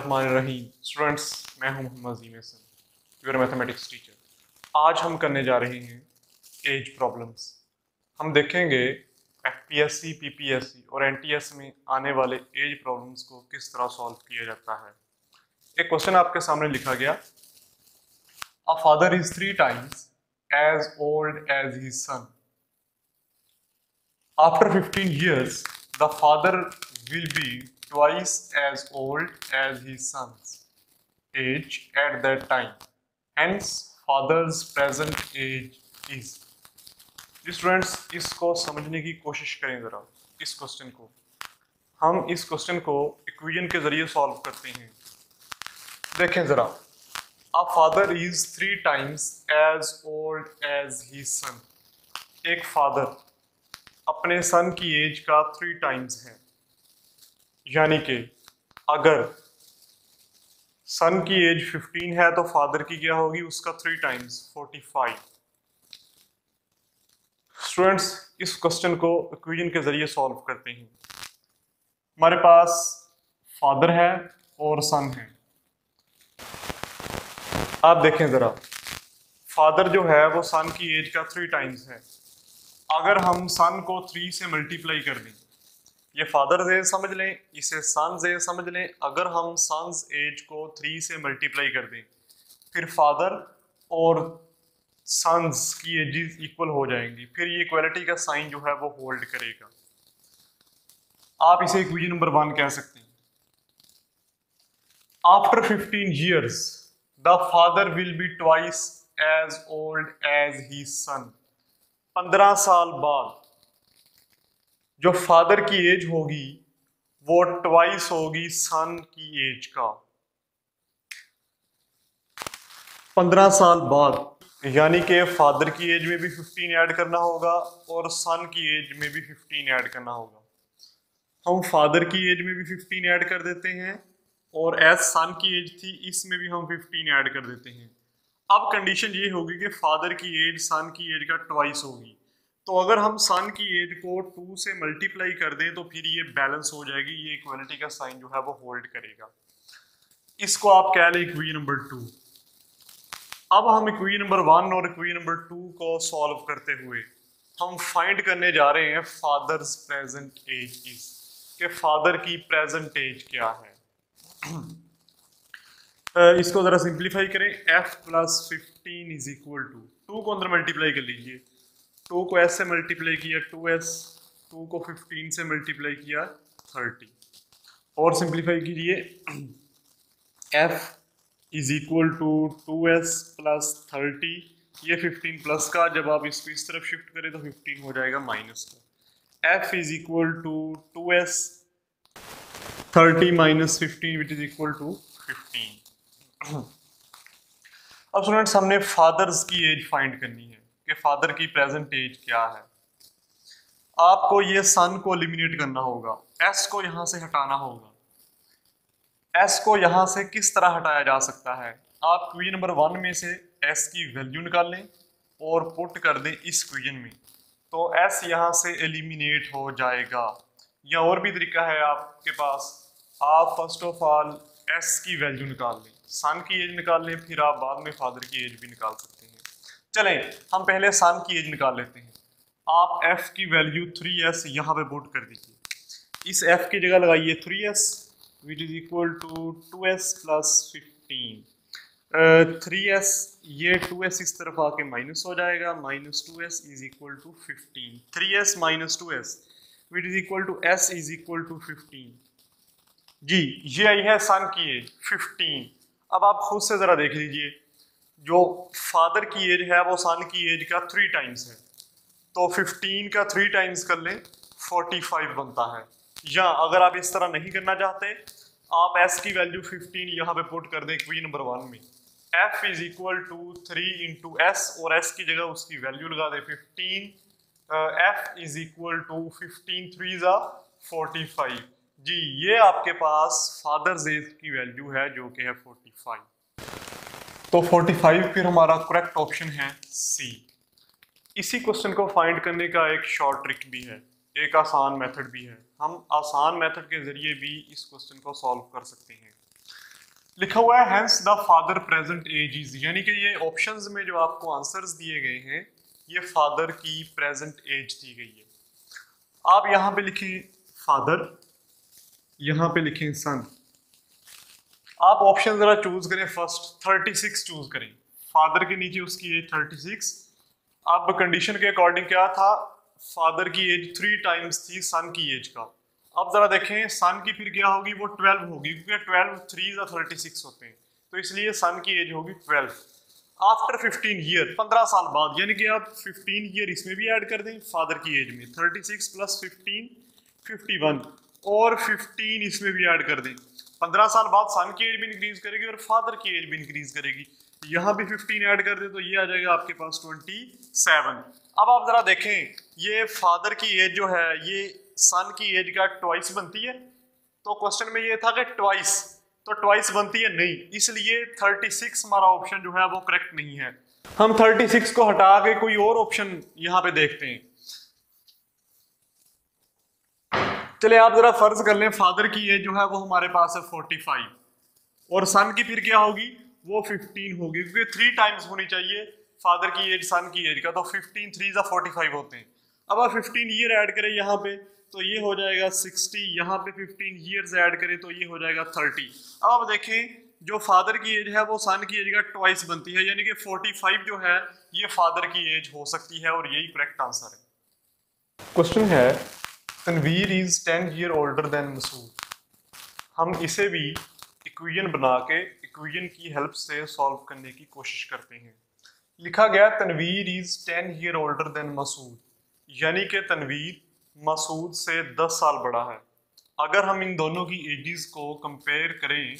बिस्मिल्लाहिर्रहमानिर्रहीम। स्टूडेंट्स, मैं हूं मोहम्मद अजीम हसन, योर मैथमेटिक्स टीचर। आज हम करने जा रहे हैं एज प्रॉब्लम्स। हम देखेंगे एफपीएससी, पीपीएससी और एनटीएस में आने वाले एज प्रॉब्लम्स को किस तरह सॉल्व किया जाता है। एक क्वेश्चन आपके सामने लिखा गया, a father is 3 times age old as his son. After 15 years, the father will be twice as old as his son's age at that time. Hence, father's present age is. जी students, इसको समझने की कोशिश करें ज़रा। इस question को हम इस क्वेश्चन को इक्वेशन के ज़रिए सॉल्व करते हैं। देखें ज़रा, अ father is 3 times as old as his son। एक फादर अपने सन की एज का 3 times है, यानी कि अगर सन की एज 15 है तो फादर की क्या होगी, उसका 3 times 45। स्टूडेंट्स, इस क्वेश्चन को इक्वेशन के जरिए सॉल्व करते हैं। हमारे पास फादर है और सन है। आप देखें जरा, फादर जो है वो सन की एज का 3 times है। अगर हम सन को 3 से मल्टीप्लाई कर दें, ये फादर एज समझ लें, इसे सन्स एज समझ लें। अगर हम सन्स एज को 3 से मल्टीप्लाई कर दें, फिर फादर और सन्स की एजेस इक्वल हो जाएंगी। फिर ये इक्वलिटी का साइन जो है वो होल्ड करेगा। आप इसे इक्वेशन नंबर 1 कह सकते हैं। After 15 years, the father will be twice as old as he son. 15 साल बाद जो फादर की एज होगी वो ट्वाइस होगी सन की एज का। 15 साल बाद, यानी कि फादर की एज में भी 15 ऐड करना होगा और सन की एज में भी 15 ऐड करना होगा। हम फादर की एज में भी 15 ऐड कर देते हैं और एज सन की एज थी, इसमें भी हम 15 ऐड कर देते हैं। अब कंडीशन ये होगी कि फादर की एज सन की एज का ट्वाइस होगी। तो अगर हम सन की एज को 2 से मल्टीप्लाई कर दें तो फिर ये बैलेंस हो जाएगी, ये इक्वालिटी का साइन जो है वो होल्ड करेगा। इसको आप कह लें इक्वेशन नंबर 2। अब हम इक्वेशन नंबर 1 और इक्वेशन नंबर 2 को सॉल्व करते हुए हम फाइंड करने जा रहे हैं फादर्स प्रेजेंट एज इज, कि फादर की प्रेजेंट एज क्या है। इसको जरा सिंप्लीफाई करें। f + 15 इज इक्वल टू 2 को अंदर मल्टीप्लाई कर लीजिए। 2 को s से मल्टीप्लाई किया 2s, 2 को 15 से मल्टीप्लाई किया 30 और सिंप्लीफाई कीजिए। f is equal to 2s + 30। ये 15 प्लस का, जब आप इसको इस तरफ शिफ्ट करें तो 15 हो जाएगा माइनस का। f is equal to 2s 30 - 15 which is equal to 15। अब स्टूडेंट्स, हमने फादर्स की एज फाइंड करनी है कि फादर की प्रेजेंट एज क्या है। आपको ये सन को एलिमिनेट करना होगा, एस को यहां से हटाना होगा। एस को यहां से किस तरह हटाया जा सकता है? आप क्वेश्चन नंबर 1 में से एस की वैल्यू निकाल लें और पुट कर दें इस क्वेश्चन में, तो एस यहां से एलिमिनेट हो जाएगा। या और भी तरीका है आपके पास, आप फर्स्ट ऑफ ऑल एस की वैल्यू निकाल लें, सन की एज निकाल लें, फिर आप बाद में फादर की एज भी निकाल सकते हैं। चलें, हम पहले सन की एज निकाल लेते हैं। आप f की वैल्यू 3s यहाँ पे पुट कर दीजिए। इस f की जगह लगाइए 3s which is equal to 2s + 15। 3s, ये 2s इस तरफ आके माइनस हो जाएगा, -2s is equal to 15। 3s - 2s which is equal to s is equal to 15। जी, ये आई है सन की एज 15। अब आप खुद से जरा देख लीजिए, जो फादर की एज है वो सन की एज का 3 times है, तो 15 का 3 times कर लें 45 बनता है। या अगर आप इस तरह नहीं करना चाहते, आप s की वैल्यू 15 यहाँ पे पुट कर दें इक्वेशन नंबर 1 में। f is equal to 3 × s और s की जगह उसकी वैल्यू लगा दें 15। f is equal to 15 3 = 45। जी, ये आपके पास फादर्स एज की वैल्यू है जो कि है 45। तो 45 फिर हमारा करेक्ट ऑप्शन है सी। इसी क्वेश्चन को फाइंड करने का एक शॉर्ट ट्रिक भी है, एक आसान मेथड भी है। हम आसान मेथड के जरिए भी इस क्वेश्चन को सॉल्व कर सकते हैं। लिखा हुआ है hence the father present age is, यानी कि ये ऑप्शंस में जो आपको आंसर्स दिए गए हैं ये फादर की प्रेजेंट एज दी गई है। आप यहां पे लिखें फादर, यहां पे लिखें सन। आप ऑप्शन जरा चूज करें, फर्स्ट 36 चूज करें, फादर के नीचे उसकी एज 36। अब कंडीशन के अकॉर्डिंग क्या था, फादर की एज 3 टाइम्स थी सन की एज का। अब जरा देखें सन की फिर क्या होगी, वो 12 होगी, क्योंकि 12 3 या 36 होते हैं, तो इसलिए सन की एज होगी 12। आफ्टर 15 ईयर, 15 साल बाद, यानी कि आप 15 ईयर इसमें भी ऐड कर दें फादर की एज में, 36 प्लस 15 51, और 15 इसमें भी ऐड कर दें। 15 साल बाद सन की एज भी इंक्रीज करेगी और फादर की एज भी इंक्रीज करेगी। यहाँ भी 15 ऐड कर दे तो ये आ जाएगा आपके पास 27। अब आप जरा देखें, ये फादर की एज जो है ये सन की एज का ट्वाइस बनती है, तो क्वेश्चन में ये था कि ट्वाइस, तो ट्वाइस बनती है नहीं, इसलिए 36 हमारा ऑप्शन जो है वो करेक्ट नहीं है। हम 36 को हटा के कोई और ऑप्शन यहाँ पे देखते हैं। चले आप जरा फर्ज कर लें फादर की एज जो है वो हमारे पास है 45 और सन की फिर क्या होगी, वो 15 होगी, क्योंकि 3 टाइम्स होनी चाहिए फादर की एज सन की एज का, तो 15 3 जा 45 होते हैं। अब आप 15 ईयर ऐड करें यहाँ पे तो ये हो जाएगा 60, यहाँ पे 15 ईयर्स ऐड करें तो ये हो जाएगा 30। अब आप देखें जो फादर की एज है वो सन की एज का ट्वाइस बनती है, यानी कि 45 जो है ये फादर की एज हो सकती है और यही करेक्ट आंसर है। क्वेश्चन है Tanveer is 10 year older than Masood. हम इसे भी इक्वेशन बना के इक्वेशन की हेल्प से सॉल्व करने की कोशिश करते हैं। लिखा गया Tanveer is 10 year older than Masood, यानी कि तनवीर मसूद से 10 साल बड़ा है। अगर हम इन दोनों की एजेस को कंपेयर करें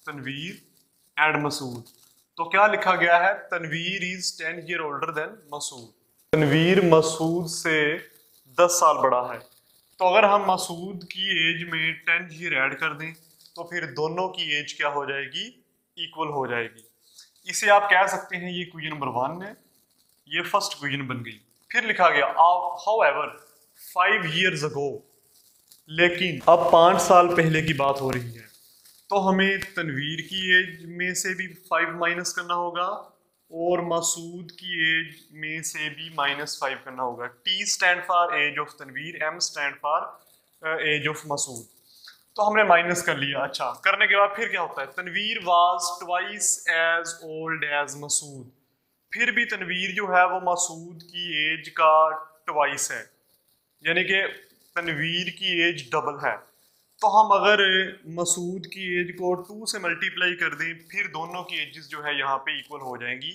तनवीर एंड मसूद, तो क्या लिखा गया है, Tanveer is 10 year older than Masood, Tanveer Masood से 10 साल बड़ा है। तो अगर हम मसूद की एज में 10 ईयर ऐड कर दें तो फिर दोनों की एज क्या हो जाएगी, इक्वल हो जाएगी। इसे आप कह सकते हैं ये क्वेश्चन नंबर 1 है, ये फर्स्ट क्वेश्चन बन गई। फिर लिखा गया हाउएवर 5 years ago, लेकिन अब 5 साल पहले की बात हो रही है, तो हमें तनवीर की एज में से भी 5 माइनस करना होगा और मसूद की एज में से भी -5 करना होगा। T stand for age of Tanveer, M stand for age of Masood. तो हमने माइनस कर लिया। अच्छा, करने के बाद फिर क्या होता है, Tanveer was twice as old as Masood, फिर भी तनवीर जो है वो मसूद की एज का ट्वाइस है, यानी कि तनवीर की एज डबल है। तो हम अगर मसूद की एज को 2 से मल्टीप्लाई कर दें फिर दोनों की एजेस जो है यहाँ पे इक्वल हो जाएंगी।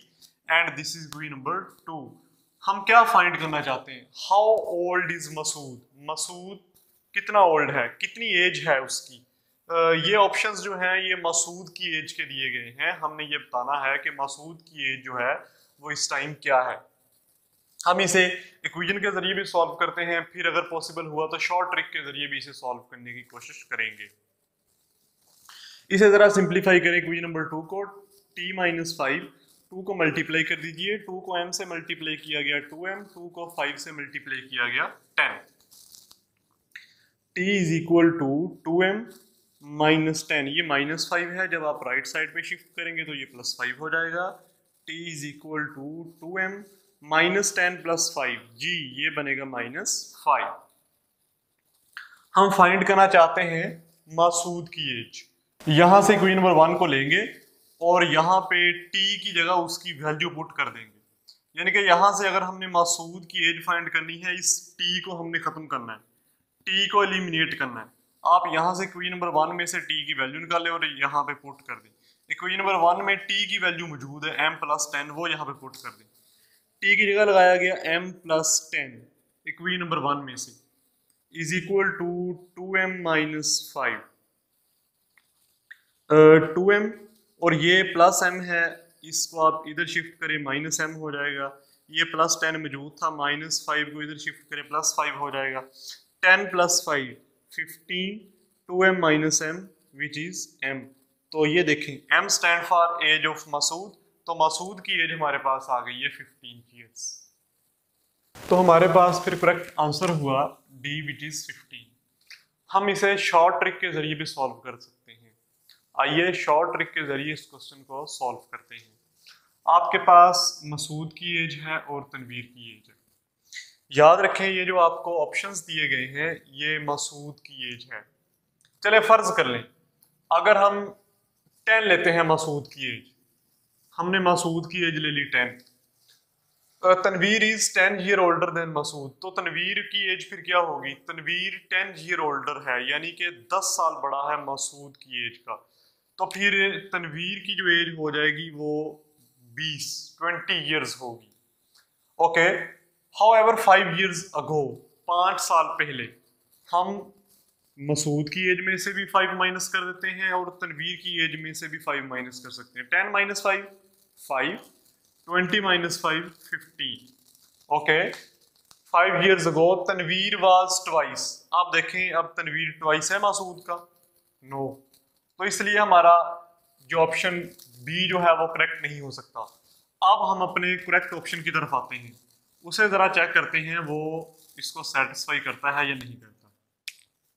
And this is question number 2। हम क्या फाइंड करना चाहते हैं, how old is Masood, Masood कितना ओल्ड है, कितनी एज है उसकी। ये ऑप्शंस जो हैं ये मसूद की एज के दिए गए हैं, हमने ये बताना है कि मसूद की एज जो है वो इस टाइम क्या है। हम इसे इक्वेशन के जरिए भी सॉल्व करते हैं, फिर अगर पॉसिबल हुआ तो शॉर्ट ट्रिक के जरिए भी इसे सॉल्व करने की कोशिश करेंगे। इसे जरा सिंप्लीफाई करें इक्वेशन नंबर 2 को, t-5, 2 को मल्टीप्लाई कर दीजिए, 2 को m से मल्टीप्लाई किया गया 2m, 2 को 5 से मल्टीप्लाई किया गया 10। t is equal to 2m minus 10, ये -5 है, जब आप राइट साइड पे शिफ्ट करेंगे तो ये +5 हो जाएगा। t is equal to 2m -10 + 5, जी ये बनेगा -5। हम फाइंड करना चाहते हैं मसूद की एज। यहां से क्वेश्चन नंबर 1 को लेंगे और यहाँ पे t की जगह उसकी वैल्यू पुट कर देंगे, यानी कि यहां से अगर हमने मसूद की एज फाइंड करनी है, इस t को हमने खत्म करना है, t को एलिमिनेट करना है। आप यहां से क्वेश्चन नंबर 1 में से t की वैल्यू निकालें और यहाँ पे पुट कर दें। इक्वेशन नंबर 1 में t की वैल्यू मौजूद है m + 10, वो यहाँ पे पुट कर दें। t की जगह लगाया गया m + 10 इक्वेशन नंबर 1 में से is equal to 2m - 5, 2m और ये +m है, इसको आप इधर शिफ्ट करें -m हो जाएगा। ये +10 मौजूद था, -5 को इधर शिफ्ट करें +5 हो जाएगा। 10 + 5 15, 2m - m which is m। तो ये देखें m stand for age of Masood, तो मसूद की एज हमारे पास आ गई है 15 ईयर्स। तो हमारे पास फिर करेक्ट आंसर हुआ D विच इज 15। हम इसे शॉर्ट ट्रिक के जरिए भी सॉल्व कर सकते हैं। आइए शॉर्ट ट्रिक के जरिए इस क्वेश्चन को सॉल्व करते हैं। आपके पास मसूद की एज है और तनवीर की एज है। याद रखें ये जो आपको ऑप्शंस दिए गए हैं ये मसूद की एज है। चले फर्ज कर लें अगर हम 10 लेते हैं मसूद की एज, हमने मसूद की एज ले ली 10, Tanveer is 10 year older than Masood, तो तनवीर की एज फिर क्या होगी? तनवीर 10 ईयर ओल्डर है यानी कि 10 साल बड़ा है मसूद की एज का, तो फिर तनवीर की जो एज हो जाएगी वो 20 ईयर्स होगी। ओके, हाउएवर 5 ईयर्स अगो, 5 साल पहले हम मसूद की एज में से भी 5 माइनस कर देते हैं और तनवीर की एज में से भी 5 माइनस कर सकते हैं। 10 minus 5 5, 20 minus 5 15। Okay, 5 years ago Tanveer was twice. आप देखें अब तनवीर ट्वाइस है मसूद का? नो, तो इसलिए हमारा जो ऑप्शन बी जो है वो करेक्ट नहीं हो सकता। अब हम अपने करेक्ट ऑप्शन की तरफ आते हैं, उसे जरा चेक करते हैं वो इसको सेटिस्फाई करता है या नहीं करता।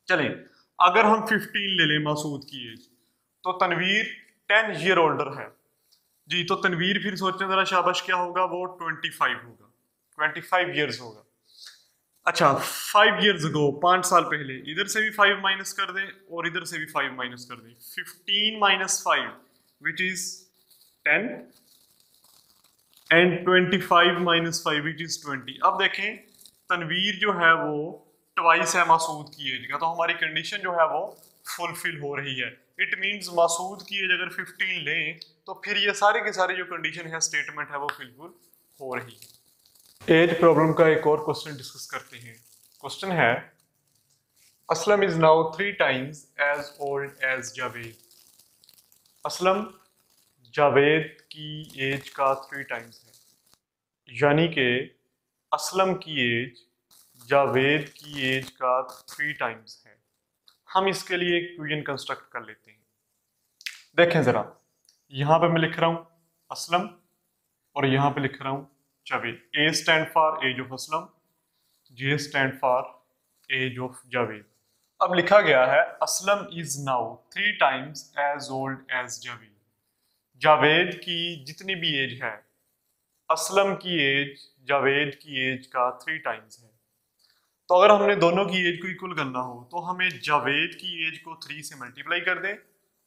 चलिए अगर हम 15 ले लें मसूद की एज, तो तनवीर 10 ईयर ओल्डर है जी, तो तनवीर फिर सोचें जरा शाबाश क्या होगा? वो 25 होगा, 25 ईयर्स होगा। अच्छा, 5 ईयर्स अगो, 5 साल पहले, इधर से भी 5 माइनस कर दें और इधर से भी 5 माइनस कर दें। 15 minus 5 which is 10 and 25 minus 5 which is 20। अब देखें तनवीर जो है वो ट्वाइस है मसूद की एज का, तो हमारी कंडीशन जो है वो फुलफिल हो रही है। इट मींस मसूद की एज अगर 15 लें तो फिर ये सारे के सारे जो कंडीशन है, स्टेटमेंट है, वो फुलफिल हो रही है। एज प्रॉब्लम का एक और क्वेश्चन डिस्कस करते हैं। क्वेश्चन है Aslam is now 3 times as old as Javed. Aslam Javed की एज का 3 टाइम्स है, यानी कि असलम की एज जावेद की एज का 3 टाइम्स है। हम इसके लिए एक इक्वेशन कंस्ट्रक्ट कर लेते हैं। देखें जरा, यहां पे मैं लिख रहा हूं असलम और यहां पे लिख रहा हूं Javed. A stand for age of Aslam, J stand for age of Javed. अब लिखा गया है Aslam is now 3 times as old as Javed. Javed की जितनी भी एज है, असलम की एज जावेद की एज का 3 टाइम्स है। तो अगर हमने दोनों की एज को इक्वल करना हो तो हमें जावेद की एज को 3 से मल्टीप्लाई कर दें,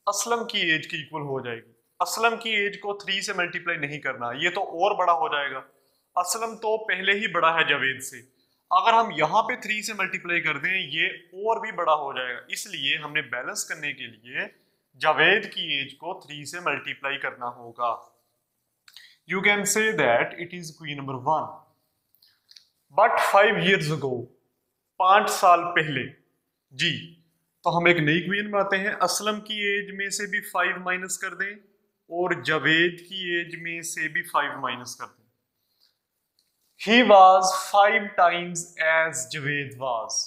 असलम की एज की इक्वल हो जाएगी। असलम की एज को 3 से मल्टीप्लाई नहीं करना, ये तो और बड़ा हो जाएगा। असलम तो पहले ही बड़ा है जावेद से, अगर हम यहाँ पे 3 से मल्टीप्लाई कर दें ये और भी बड़ा हो जाएगा। इसलिए हमने बैलेंस करने के लिए जावेद की एज को 3 से मल्टीप्लाई करना होगा। You can say that it is equation number 1। But 5 years अगो, 5 साल पहले जी, तो हम एक नई इक्वेशन बनाते हैं। असलम की एज में से भी 5 माइनस कर दें और जावेद की एज में से भी 5 माइनस कर दें। He was 5 times as Javed was।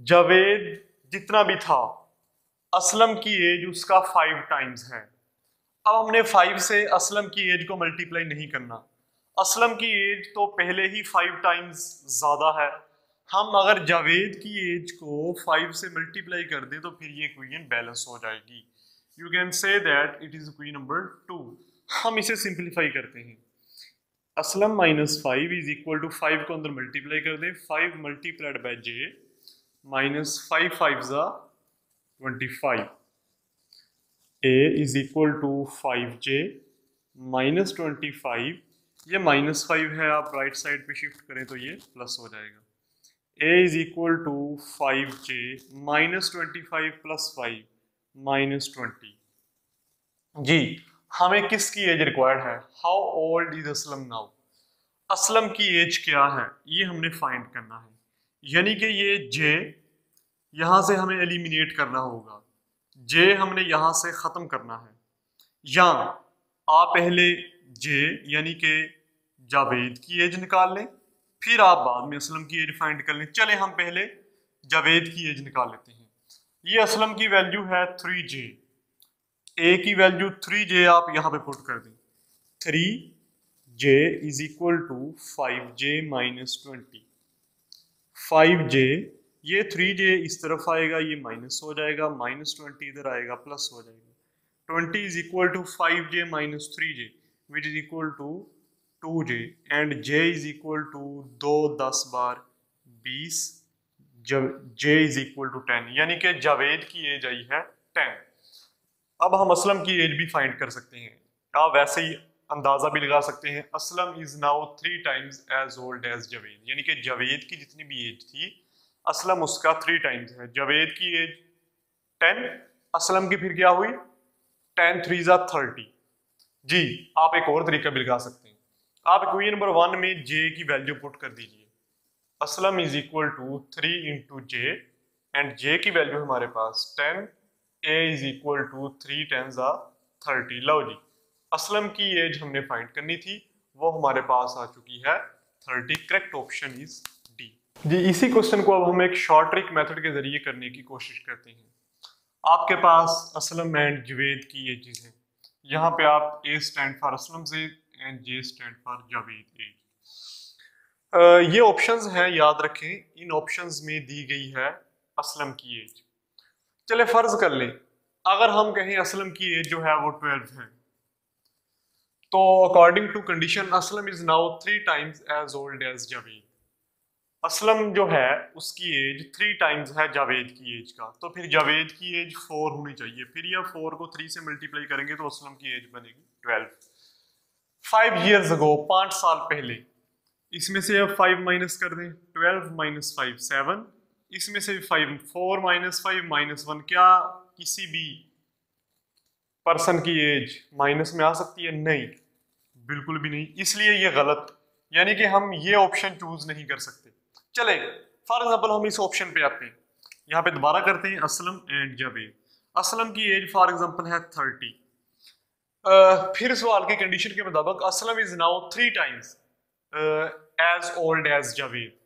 Javed जितना भी था, असलम की एज उसका 5 टाइम्स है। अब हमने 5 से असलम की एज को मल्टीप्लाई नहीं करना, असलम की एज तो पहले ही 5 टाइम्स ज्यादा है। हम अगर जावेद की एज को 5 से मल्टीप्लाई कर दें तो फिर ये इक्वेशन बैलेंस हो जाएगी। You can say that it is equation number 2। हम इसे सिंप्लीफाई करते हैं। Aslam minus 5 is equal to 5 को अंदर मल्टीप्लाई कर दें, 5 मल्टीप्लाइड बाय जे माइनस 5 5 जा 25। A is equal to 5j minus 25, ये माइनस 5 है, आप राइट साइड पे शिफ्ट करें तो ये प्लस हो जाएगा। A is equal to 5j minus 25 plus 5 minus 20। जी, हमें किसकी एज रिक्वायर्ड है? How old is Aslam now? Aslam की एज क्या है ये हमने फाइंड करना है, यानी कि ये जे यहां से हमें एलिमिनेट करना होगा, जे हमने यहां से खत्म करना है। या आप पहले जे यानी कि जावेद की एज निकाल लें, फिर आप बाद में असलम की एज फाइंड कर लें। चले हम पहले जावेद की एज निकाल लेते हैं। ये असलम की वैल्यू है 3j, ए की वैल्यू 3j आप यहां पे पुट कर दें। 3j is equal to 5j minus 20। 5j ये 3j इस तरफ आएगा, ये माइनस हो जाएगा, -20 इधर आएगा, प्लस हो जाएगा। 20 is equal to 5j minus 3j which is equal to 2j and j is equal to 2 10 बार 20, जब j इज इक्वल टू 10, यानी कि जावेद की एज आई है 10। अब हम असलम की एज भी फाइंड कर सकते हैं। आप वैसे ही अंदाजा भी लगा सकते हैं, Aslam is now 3 times as old as Javed, यानी कि जावेद की जितनी भी एज थी असलम उसका 3 टाइम्स है। जावेद की एज 10, असलम की फिर क्या हुई 10 3 जा 30। जी आप एक और तरीका भी लगा सकते हैं, आप इक्वेशन नंबर 1 में j की वैल्यू पुट कर दीजिए, Aslam is equal to 3 into j and j की वैल्यू हमारे पास 10, a इज इक्वल टू 3 10 जा 30। लो जी असलम की एज हमने फाइंड करनी थी, वो हमारे पास आ चुकी है 30। Correct option is D. जी इसी क्वेश्चन को अब हम एक शॉर्ट ट्रिक मेथड के जरिए करने की कोशिश करते हैं। आपके पास असलम एंड जवेद की एजेस हैं, यहाँ पे आप A स्टैंड फॉर असलम से and J stand for Javed age. ये ऑप्शंस हैं, याद रखें इन ऑप्शंस में दी गई है असलम की एज। चले फर्ज कर लें अगर हम कहें असलम की एज जो है वो 12 है, तो according to condition Aslam is now 3 times as old as Javed. Aslam जो है उसकी एज 3 टाइम्स है जावेद की एज का, तो फिर जावेद की एज 4 होनी चाहिए। फिर यह 4 को 3 से मल्टीप्लाई करेंगे तो असलम की एज बनेगी 12। 5 years ago, 5 साल पहले, इसमें से अब 5 माइनस कर दें, 12 माइनस 5 7, इसमें से 5 4 माइनस 5 माइनस 1, क्या किसी भी पर्सन की एज माइनस में आ सकती है? नहीं, बिल्कुल भी नहीं, इसलिए ये गलत, यानी कि हम ये ऑप्शन चूज नहीं कर सकते। चले फॉर एग्जांपल हम इस ऑप्शन पे आते हैं, यहाँ पे दोबारा करते हैं असलम एंड जावेद। असलम की एज फॉर एग्जांपल है 30। फिर सवाल की कंडीशन के मुताबिक Aslam is now 3 times as old as Javed.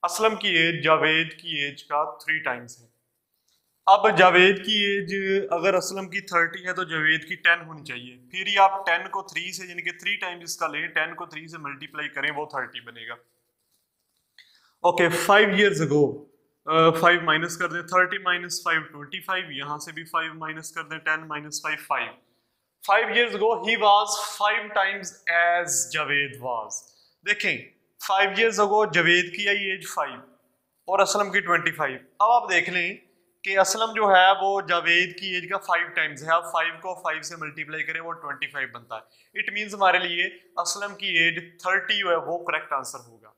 Aslam की एज जावेद की एज का 3 टाइम्स है। अब जावेद की एज अगर असलम की 30 है तो जावेद की 10 होनी चाहिए। फिर ही आप 10 को 3 से यानी कि 3 टाइम्स इसका लें, 10 को 3 से मल्टीप्लाई करें, वो 30 बनेगा। ओके 5 years ago, 5 माइनस कर दें, 30 माइनस 5 25, यहां से भी 5 माइनस कर दें, 10 minus 5 5। 5 years ago he was 5 times as Javed was। देखें 5 years ago जावेद की आई एज 5 और असलम की 25। अब आप देख लें कि असलम जो है वो जावेद की एज का 5 टाइम्स है। अब 5 को 5 से मल्टीप्लाई करें वो 25 बनता है। इट मींस हमारे लिए असलम की एज 30 है, वो करेक्ट आंसर होगा।